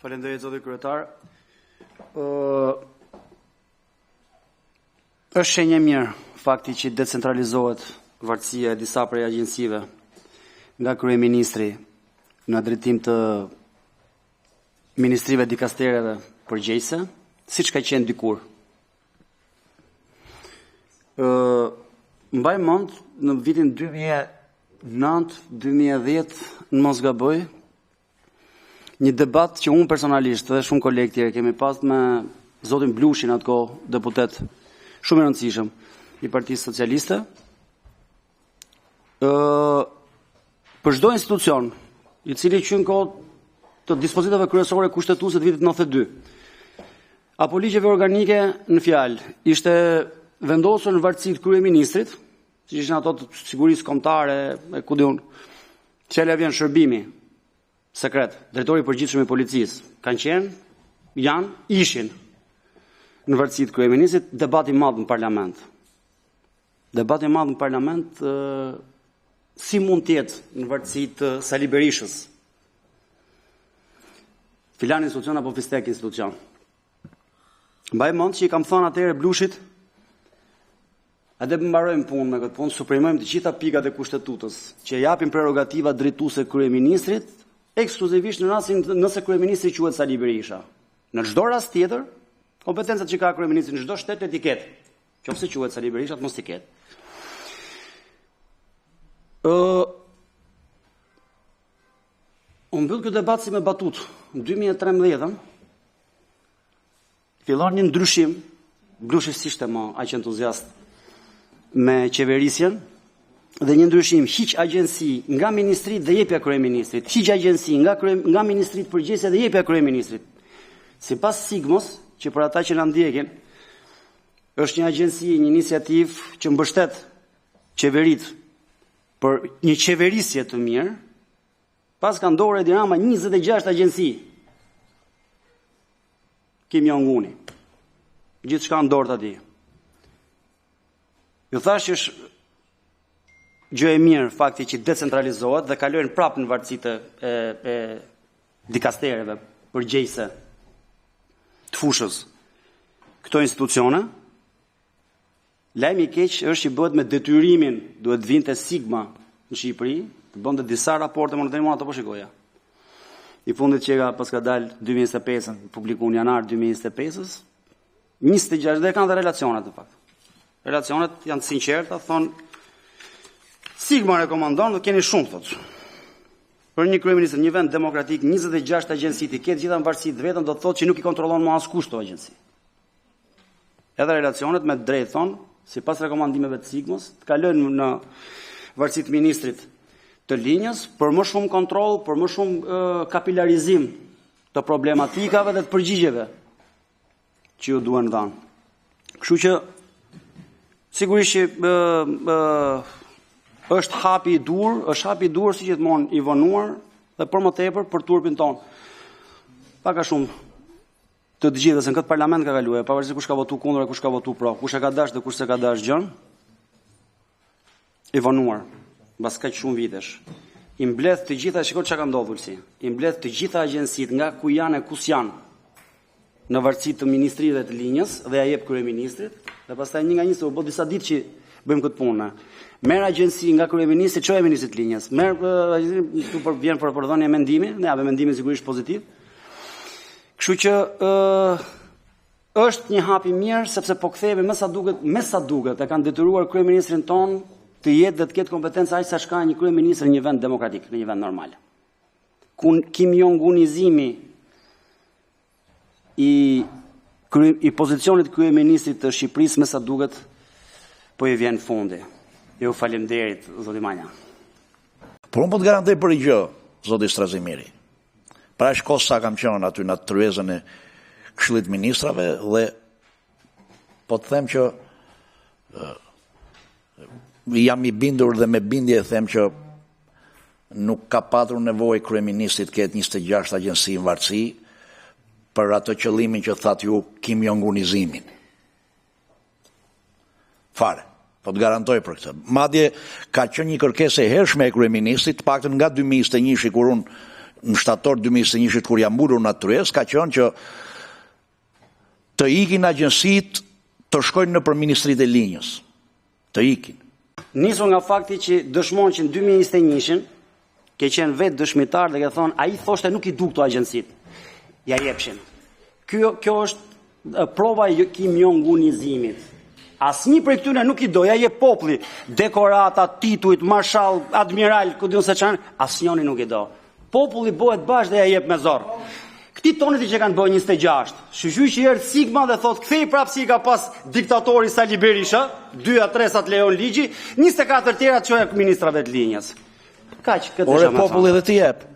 Faleminderit zoti kryetar. Është shenjë mirë fakti që decentralizohet varësia e disa prej agjencive nga kryeministri në drejtim të ministrive dikastereve përgjegjëse, siç ka qenë dikur. Mbaj mend në vitin 2009-2010, në mos gaboj, një debat që unë personalisht dhe shumë kolegë tjerë kemi pas me zotin Blushin atë kohë, deputet shumë i rëndësishëm i Partisë Socialiste, për çdo institucion i cili që në kohë të dispozitave kryesore kushtetuese të vitit 92 apo ligjeve organike në fjalë ishte vendosur në varësi të kryeministrit, siç ishin ato të sigurisë kombëtare, e ku diun, cila vjen shërbimi sekret, drejtori i përgjithshëm i policisë, ishin në varësi të kryeministrit, debati i madh në parlament. Debati i madh në parlament si mund të jetë në varësi të Sali Berishës. Filan institucion apo fistek institucion. Mbaj mend që i kam thënë atëherë Blushit, a dhe mbarojmë punë me këtë punë, suprimojmë të gjitha pikat e kushtetutës që japin prerogativa drejtuese kryeministrit, ekskluzivisht në rastin nëse kryeministri quhet Sali Berisha. Në çdo rast tjetër, kompetencat që ka kryeministri në çdo shtet i ketë, qofse quhet Sali Berisha, mos i ketë. Unë mbyll këtë debat si me batut. Në 2013 fillon një ndryshim, Blushi s'ishte më aq entuziast me qeverisjen, dhe një ndryshim, hiq agjenci nga ministrit dhe jepja kryeministrit, hiq agjenci nga ministrit përgjithëse dhe jepja kryeministrit. Sipas Sigmos, që për ata që na ndjekin, është një agjenci, një iniciativë që mbështet qeveritë për një qeverisje të mirë, pas ka ndorë Edi Rama 26 agjenci. Kim Jong-uni. Gjithçka ndorë të ati. Ju thash që është gjë e mirë fakti që decentralizohet dhe kalojnë prapë në varësitë e dikastereve përgjegjëse të fushës këto institucione. Lajmi i keq është që bëhet me detyrimin, duhet vinte Sigma në Shqipëri, të bënte disa raporte monitorimore ato po shikoja. I fundit që pas ka dalë 2025, publikuar në janar 2025-s, 26 dhe kanë dhe relacionet në fakt. Relacionet janë të sinqerta, thonë Sigma rekomandon dhe keni shumë, thotë. Për një kryeminist, një vend demokratik, 26 agjenci të ketë gjitha në varësi të vetëm, do të thotë që nuk i kontrollon më askush këto agjenci. Edhe relacionet me drejt thonë, sipas rekomandimeve të Sigmos, të kalojnë në varësi të ministrit të linjës për më shumë kontroll, për më shumë kapilarizim të problematikave dhe të përgjigjeve që ju duhen dhënë. Kështu që sigurisht që është hapi i dur si gjithmonë i vonuar dhe për më tepër për turpin ton. Pak a shumë të gjithës në këtë parlament ka kaluar, pavarësisht kush ka votu kundër e kush ka votu pro, kush e ka dash dhe kush se ka dash gjën, i vonuar, mbas kaq shumë vitesh. I mbledh të gjitha, shikoj çka ka ndodhur si. I mbledh të gjitha agjencitë nga ku janë e kus janë në varësi të ministrive të linjës dhe ja jep kryeministrit, dhe pastaj një nga një se u bë disa ditë që bëjmë këtë punë. Merr agjenci nga kryeministri, çojë ministrit të linjës. Merr vjen për dhënie mendimi, ne japim mendimin sigurisht pozitiv. Kështu që është një hap i mirë sepse po kthehemi me sa duket e kanë detyruar kryeministrin ton të jetë dhe të ketë kompetencë aq sa ka një kryeminist në një vend demokratik, në një vend normal. Ku Kim Jong-unizimi i pozicionit kryeministrit të Shqipërisë me sa duket po i vjen fundi. Ju faleminderit, zoti Manja. Por unë po të garantoj për i gjë, zoti Strazimiri. Pra shko sa kam qenë aty në tryezën e Këshillit Ministrave dhe po të them që jam i bindur dhe me bindje them që nuk ka patur nevojë kryeministri të ketë 26 agjenci në varësi për atë qëllimin që thatë ju Kim Jong-unizimin. Fare. Po të garantoj për këtë. Madje ka qenë një kërkesë e hershme e kryeministrit, të paktën nga 2021 kur unë në shtator 2021 kur jam mbulur natyrës, ka qenë që të ikin agjensit të shkojnë në për Ministritë e Linjës. Të ikin. Nisur nga fakti që dëshmon që në 2021 ke qenë vetë dëshmitar dhe ke thonë ai thoshte nuk i duk këto agjensit. Ja jepshin. Kjo është prova e Kim Jong-unizimit. Asnjë prej këtyre nuk i do, ja jep populli, dekorata, titujt, marshall, admiral, ku diun se çan, asnjëri nuk i do. Populli bëhet bashkë dhe ja jep me zor. Këti tonit që kanë bërë 26, shqyqy që erë Sigma dhe thot, kthej prapë si ka pas diktatori Sali Berisha, 2-3 lejon ligji, 24 tjera të qoja ministrave të linjës. Kaq, këtë Ore populli dhe të jep.